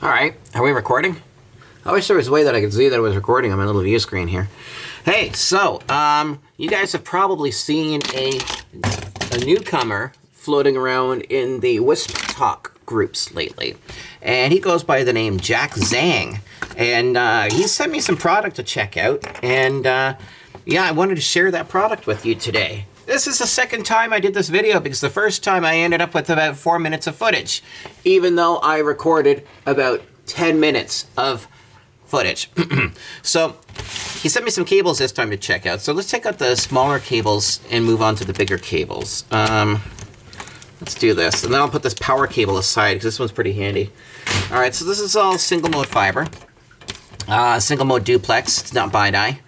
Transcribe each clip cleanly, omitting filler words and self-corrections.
All right, are we recording? I wish there was a way that I could see that it was recording on my little view screen here. Hey, so, you guys have probably seen a newcomer floating around in the Wisp Talk groups lately. And he goes by the name Zhang. And he sent me some product to check out. And yeah, I wanted to share that product with you today. This is the second time I did this video because the first time I ended up with about 4 minutes of footage, even though I recorded about 10 minutes of footage. So he sent me some cables this time to check out. So let's take out the smaller cables and move on to the bigger cables. Let's do this. And then I'll put this power cable aside because this one's pretty handy. All right, so this is all single mode fiber. Single mode duplex, it's not bi-di.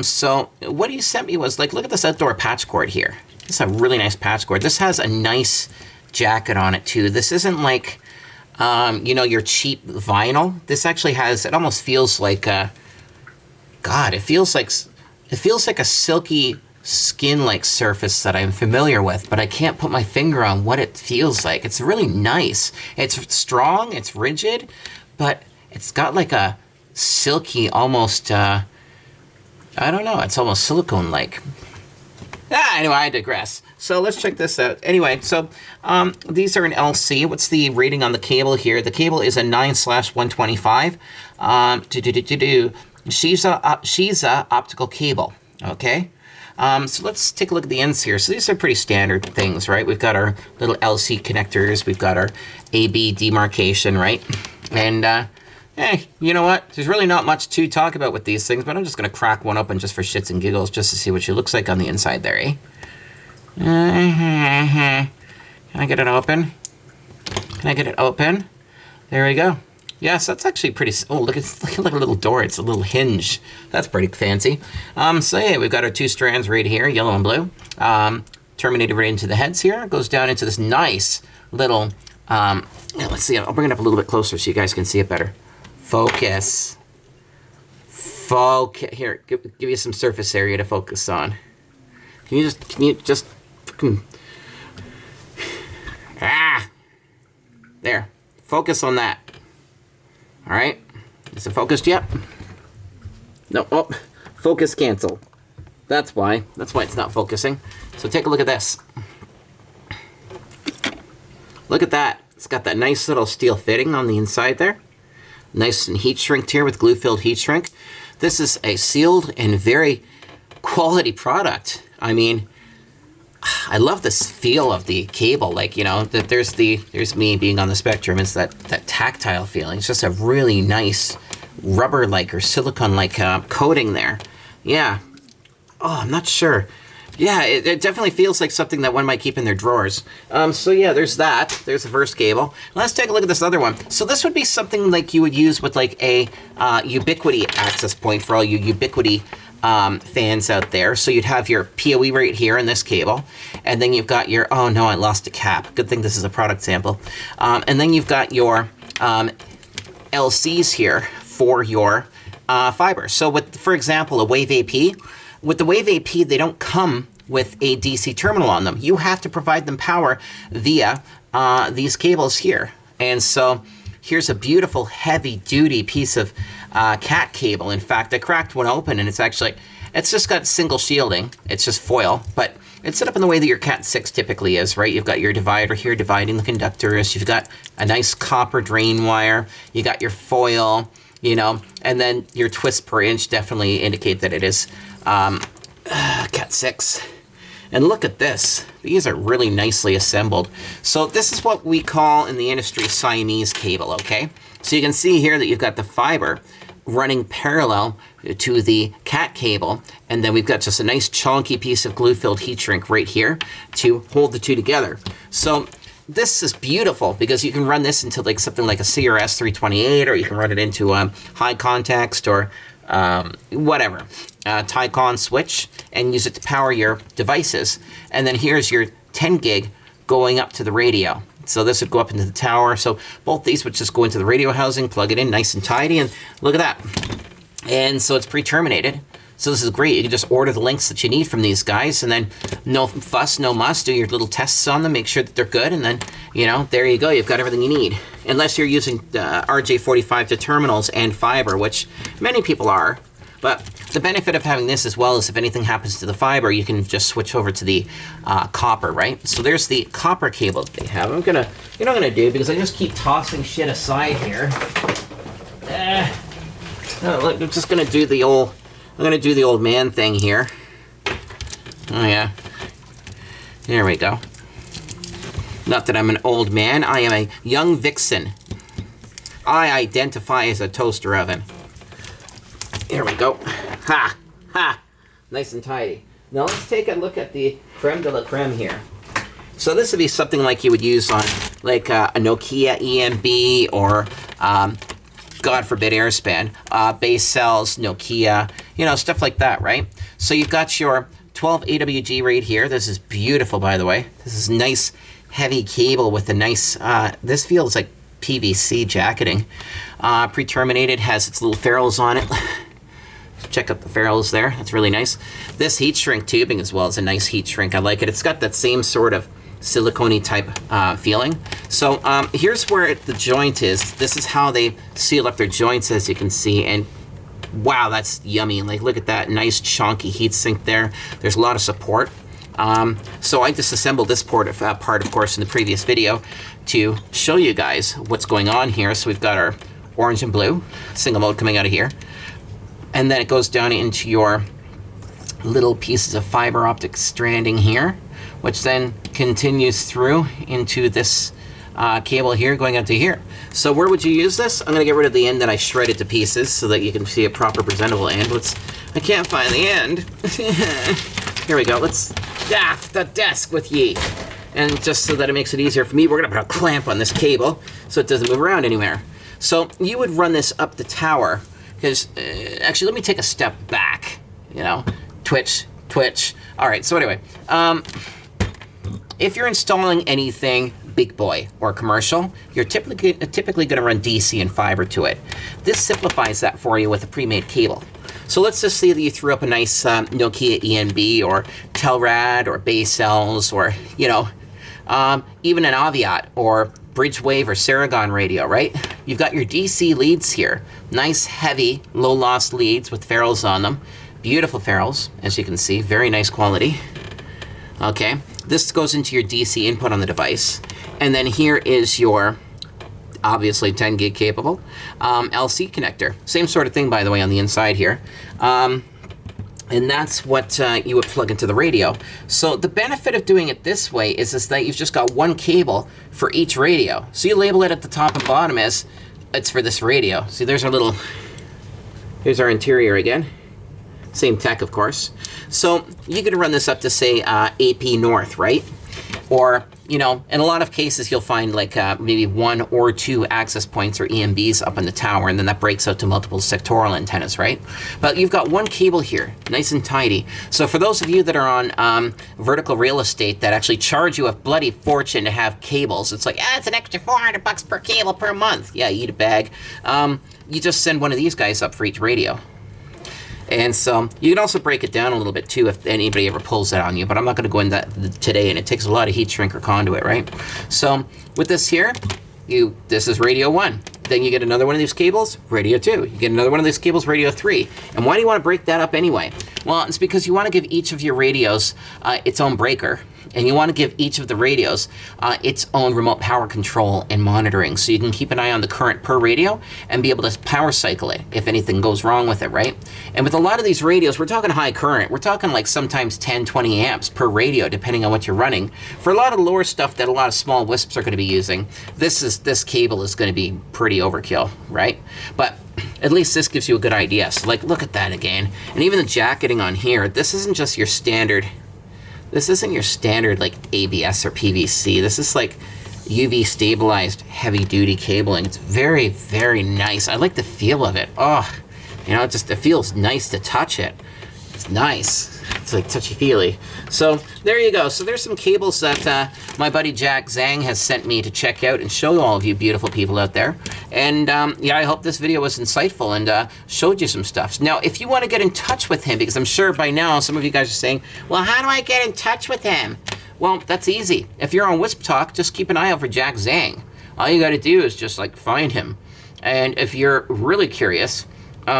So what he sent me was like, look at this outdoor patch cord here. This is a really nice patch cord. This has a nice jacket on it too. This isn't like, you know, your cheap vinyl. This actually has, it almost feels like, God, it feels like a silky skin-like surface that I'm familiar with, but I can't put my finger on what it feels like. It's really nice. It's strong, it's rigid, but it's got like a silky, almost, I don't know, it's almost silicone-like. Anyway, I digress. So let's check this out. Anyway, so these are an LC. What's the rating on the cable here? The cable is a 9/125. Shiza optical cable, okay? So let's take a look at the ends here. So these are pretty standard things, right? We've got our little LC connectors. We've got our AB demarcation, right? And hey, you know what? There's really not much to talk about with these things, but I'm just going to crack one open just for shits and giggles, just to see what she looks like on the inside there, eh? Can I get it open? Can I get it open? There we go. Yes, that's actually pretty... Oh, look, it's like a little door. It's a little hinge. That's pretty fancy. So yeah, we've got our two strands right here, yellow and blue. Terminated right into the heads here. It goes down into this nice little... let's see. I'll bring it up a little bit closer so you guys can see it better. Focus. Focus. Here, give you some surface area to focus on. Can you just fucking... There. Focus on that. All right. Is it focused yet? No. Oh, focus cancel. That's why. That's why it's not focusing. So take a look at this. Look at that. It's got that nice little steel fitting on the inside there. Nice and heat shrinked here with glue-filled heat shrink. This is a sealed and very quality product. I mean, I love this feel of the cable. Like, you know, that there's me being on the spectrum. It's that tactile feeling. It's just a really nice rubber-like or silicone-like coating there. Yeah. Oh, I'm not sure. Yeah, it definitely feels like something that one might keep in their drawers. So yeah, there's that. There's the first cable. Let's take a look at this other one. So this would be something like you would use with like a Ubiquiti access point for all you Ubiquiti fans out there. So you'd have your PoE right here in this cable. And then you've got your, oh no, I lost a cap. Good thing this is a product sample. And then you've got your LCs here for your fiber. So with, for example, a Wave AP, with the Wave AP, they don't come with a DC terminal on them. You have to provide them power via these cables here. And so here's a beautiful heavy-duty piece of cat cable. In fact, I cracked one open and it's just got single shielding. It's just foil, but it's set up in the way that your Cat 6 typically is, right? You've got your divider here dividing the conductors. You've got a nice copper drain wire. You got your foil, you know, and then your twists per inch definitely indicate that it is Cat 6. And look at this. These are really nicely assembled. So this is what we call in the industry Siamese cable, okay? So you can see here that you've got the fiber running parallel to the cat cable, and then we've got just a nice chunky piece of glue-filled heat shrink right here to hold the two together. So this is beautiful because you can run this into like something like a CRS 328, or you can run it into a high context or whatever, Tycon switch, and use it to power your devices. And then here's your 10 gig going up to the radio. So this would go up into the tower. So both these would just go into the radio housing, plug it in nice and tidy, and look at that. And so it's pre-terminated. So this is great. You can just order the links that you need from these guys, and then no fuss, no muss. Do your little tests on them, make sure that they're good, and then, you know, there you go. You've got everything you need. Unless you're using RJ45 to terminals and fiber, which many people are. But the benefit of having this as well is if anything happens to the fiber, you can just switch over to the copper, right? So there's the copper cable that they have. You know what I'm gonna do, because I just keep tossing shit aside here. I'm just gonna do the old, man thing here. Oh yeah, there we go. Not that I'm an old man, I am a young vixen. I identify as a toaster oven. Here we go. Ha! Ha! Nice and tidy. Now let's take a look at the creme de la creme here. So this would be something like you would use on like a Nokia EMB or, God forbid, Airspan. Base cells, Nokia, you know, stuff like that, right? So you've got your 12 AWG right here. This is beautiful, by the way. This is nice, heavy cable with a nice, this feels like PVC jacketing. Pre-terminated, has its little ferrules on it. Check out the ferrules there. That's really nice. This heat shrink tubing as well is a nice heat shrink. I like it. It's got that same sort of silicone-y type feeling. So here's where the joint is. This is how they seal up their joints, as you can see. And wow, that's yummy. Like, look at that nice chunky heat sink there. There's a lot of support. So I disassembled this part, of course, in the previous video to show you guys what's going on here. So we've got our orange and blue single mode coming out of here. And then it goes down into your little pieces of fiber optic stranding here, which then continues through into this cable here going out to here. So where would you use this? I'm going to get rid of the end that I shredded to pieces so that you can see a proper presentable end. I can't find the end. Here we go. Let's daff the desk with ye. And just so that it makes it easier for me, we're going to put a clamp on this cable so it doesn't move around anywhere. So you would run this up the tower. Because, actually, let me take a step back, you know, twitch. All right, so anyway, if you're installing anything big boy or commercial, you're typically going to run DC and fiber to it. This simplifies that for you with a pre-made cable. So let's just say that you threw up a nice Nokia ENB or Telrad or Base Cells or, you know, even an Aviat or Bridgewave or Saragon radio, right? You've got your DC leads here. Nice, heavy, low-loss leads with ferrules on them. Beautiful ferrules, as you can see. Very nice quality. Okay, this goes into your DC input on the device. And then here is your, obviously 10 gig capable, LC connector. Same sort of thing, by the way, on the inside here. And that's what you would plug into the radio. So the benefit of doing it this way is that you've just got one cable for each radio. So you label it at the top and bottom as it's for this radio. See, there's our little, here's our interior again. Same tech, of course. So you could run this up to, say, AP North, right? Or, you know, in a lot of cases, you'll find like maybe 1 or 2 access points or EMBs up on the tower, and then that breaks out to multiple sectoral antennas, right? But you've got one cable here, nice and tidy. So for those of you that are on vertical real estate that actually charge you a bloody fortune to have cables, it's like, it's an extra $400 per cable per month. Yeah, eat a bag. You just send one of these guys up for each radio. And so you can also break it down a little bit too if anybody ever pulls that on you, but I'm not going to go into that today, and it takes a lot of heat shrink or conduit, right? So with this here, this is radio 1. Then you get another one of these cables, radio 2. You get another one of these cables, radio 3. And why do you want to break that up anyway? Well, it's because you want to give each of your radios its own breaker. And you want to give each of the radios its own remote power control and monitoring, so you can keep an eye on the current per radio and be able to power cycle it if anything goes wrong with it, right? And with a lot of these radios, we're talking high current. We're talking like sometimes 10, 20 amps per radio, depending on what you're running. For a lot of lower stuff that a lot of small WISPs are going to be using, this cable is going to be pretty overkill, right? But at least this gives you a good idea. So like, look at that again. And even the jacketing on here, this isn't just your standard. This isn't your standard like ABS or PVC. This is like UV stabilized heavy duty cabling. It's very, very nice. I like the feel of it. Oh, you know, it feels nice to touch it. It's nice. It's like touchy-feely. So there you go. So there's some cables that my buddy Zhang has sent me to check out and show all of you beautiful people out there. And yeah, I hope this video was insightful and showed you some stuff. Now, if you want to get in touch with him, because I'm sure by now some of you guys are saying, well, how do I get in touch with him? Well, that's easy. If you're on Wisp Talk, just keep an eye out for Zhang. All you got to do is just like find him. And if you're really curious,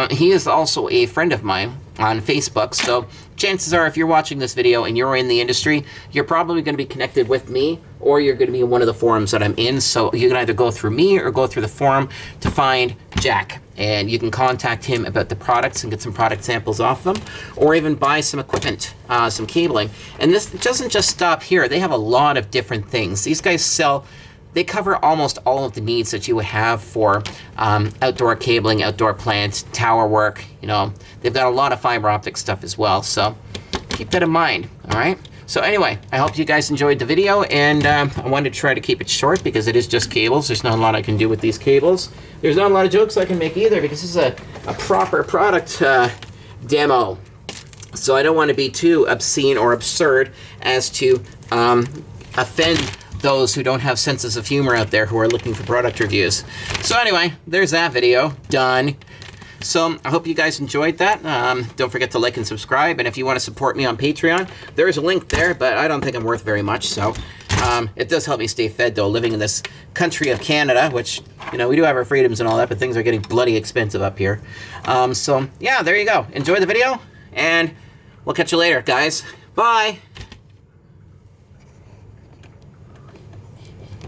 he is also a friend of mine on Facebook, so chances are if you're watching this video and you're in the industry, you're probably going to be connected with me, or you're going to be in one of the forums that I'm in, so you can either go through me or go through the forum to find Jack, and you can contact him about the products and get some product samples off them, or even buy some equipment, some cabling. And this doesn't just stop here. They have a lot of different things. These guys sell... They cover almost all of the needs that you would have for outdoor cabling, outdoor plants, tower work. You know, they've got a lot of fiber optic stuff as well. So keep that in mind, all right? So anyway, I hope you guys enjoyed the video, and I wanted to try to keep it short because it is just cables. There's not a lot I can do with these cables. There's not a lot of jokes I can make either because this is a proper product demo. So I don't want to be too obscene or absurd as to offend those who don't have senses of humor out there who are looking for product reviews. So anyway, there's that video done. So I hope you guys enjoyed that. Don't forget to like and subscribe. And if you want to support me on Patreon, there is a link there, but I don't think I'm worth very much. So it does help me stay fed, though, living in this country of Canada, which, you know, we do have our freedoms and all that, but things are getting bloody expensive up here. So yeah, there you go. Enjoy the video, and we'll catch you later, guys. Bye.